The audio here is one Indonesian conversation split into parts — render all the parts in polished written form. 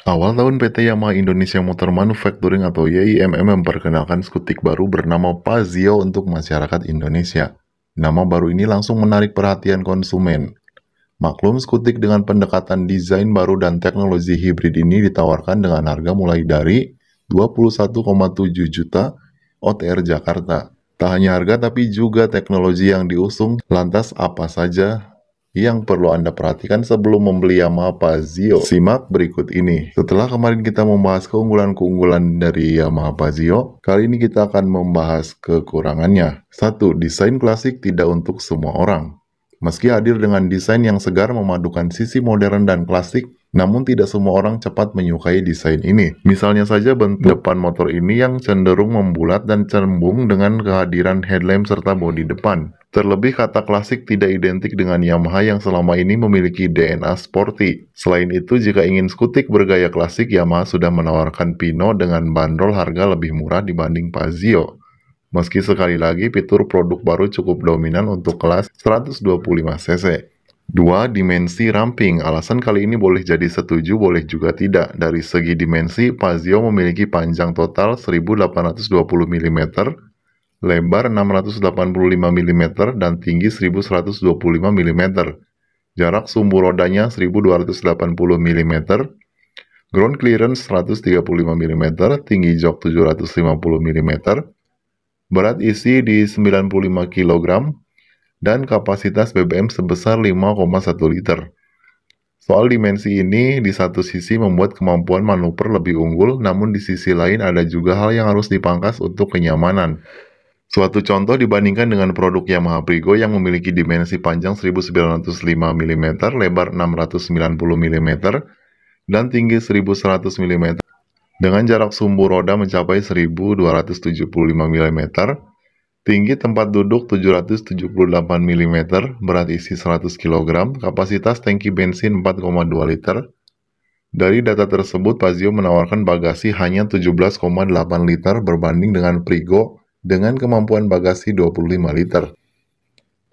Awal tahun PT Yamaha Indonesia Motor Manufacturing atau YIMM memperkenalkan skutik baru bernama Pazio untuk masyarakat Indonesia. Nama baru ini langsung menarik perhatian konsumen. Maklum, skutik dengan pendekatan desain baru dan teknologi hibrid ini ditawarkan dengan harga mulai dari 21,7 juta OTR Jakarta. Tak hanya harga tapi juga teknologi yang diusung. Lantas apa saja yang perlu Anda perhatikan sebelum membeli Yamaha Pazio? Simak berikut ini. Setelah kemarin kita membahas keunggulan-keunggulan dari Yamaha Pazio, kali ini kita akan membahas kekurangannya. 1. Desain klasik tidak untuk semua orang. Meski hadir dengan desain yang segar memadukan sisi modern dan klasik, namun tidak semua orang cepat menyukai desain ini. Misalnya saja bentuk depan motor ini yang cenderung membulat dan cembung dengan kehadiran headlamp serta bodi depan. Terlebih kata klasik tidak identik dengan Yamaha yang selama ini memiliki DNA sporty. Selain itu, jika ingin skutik bergaya klasik, Yamaha sudah menawarkan Pino dengan bandrol harga lebih murah dibanding Pazio. Meski sekali lagi fitur produk baru cukup dominan untuk kelas 125cc. 2. Dimensi ramping. Alasan kali ini boleh jadi setuju, boleh juga tidak. Dari segi dimensi, Pazio memiliki panjang total 1820 mm, lebar 685 mm, dan tinggi 1125 mm. Jarak sumbu rodanya 1280 mm, ground clearance 135 mm, tinggi jok 750 mm, berat isi di 95 kg, dan kapasitas BBM sebesar 5,1 liter. Soal dimensi ini, di satu sisi membuat kemampuan manuver lebih unggul, namun di sisi lain ada juga hal yang harus dipangkas untuk kenyamanan. Suatu contoh dibandingkan dengan produk Yamaha Prigo yang memiliki dimensi panjang 1905 mm, lebar 690 mm, dan tinggi 1100 mm. Dengan jarak sumbu roda mencapai 1275 mm, tinggi tempat duduk 778 mm, berat isi 100 kg, kapasitas tangki bensin 4,2 liter. Dari data tersebut, Pazio menawarkan bagasi hanya 17,8 liter berbanding dengan Prigo dengan kemampuan bagasi 25 liter.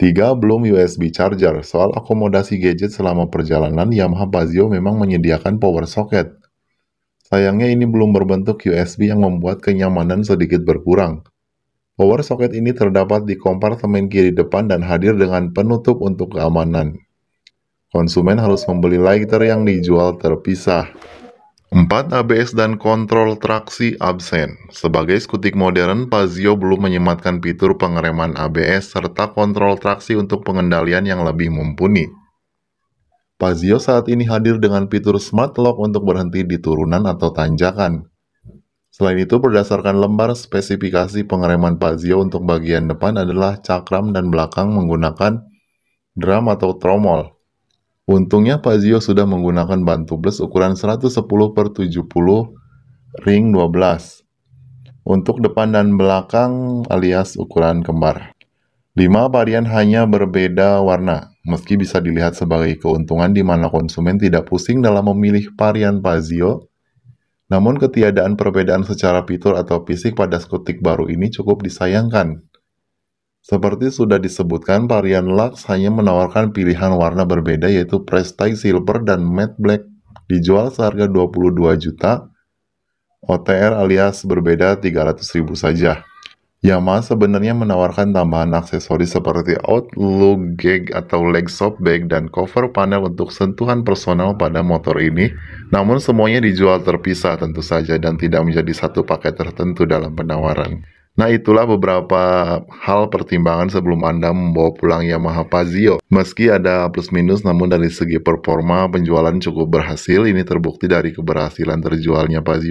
3. Belum USB charger. Soal akomodasi gadget selama perjalanan, Yamaha Pazio memang menyediakan power socket. Sayangnya ini belum berbentuk USB yang membuat kenyamanan sedikit berkurang. Power socket ini terdapat di kompartemen kiri depan dan hadir dengan penutup untuk keamanan. Konsumen harus membeli lighter yang dijual terpisah. 4. ABS dan kontrol traksi absen. Sebagai skutik modern, Pazio belum menyematkan fitur pengereman ABS serta kontrol traksi untuk pengendalian yang lebih mumpuni. Pazio saat ini hadir dengan fitur Smart Lock untuk berhenti di turunan atau tanjakan. Selain itu, berdasarkan lembar spesifikasi pengereman Pazio untuk bagian depan adalah cakram dan belakang menggunakan drum atau tromol. Untungnya Pazio sudah menggunakan ban tubeless ukuran 110/70 ring 12 untuk depan dan belakang alias ukuran kembar. 5. Varian hanya berbeda warna. Meski bisa dilihat sebagai keuntungan di mana konsumen tidak pusing dalam memilih varian Pazio, namun ketiadaan perbedaan secara fitur atau fisik pada skutik baru ini cukup disayangkan. Seperti sudah disebutkan, varian Lux hanya menawarkan pilihan warna berbeda yaitu Prestige Silver dan Matte Black, dijual seharga 22 juta, OTR alias berbeda 300.000 saja. Yamaha sebenarnya menawarkan tambahan aksesoris seperti outlook gag atau leg soft bag dan cover panel untuk sentuhan personal pada motor ini, namun semuanya dijual terpisah tentu saja dan tidak menjadi satu paket tertentu dalam penawaran. Nah, itulah beberapa hal pertimbangan sebelum Anda membawa pulang Yamaha Pazio. Meski ada plus minus, namun dari segi performa penjualan cukup berhasil. Ini terbukti dari keberhasilan terjualnya Pazio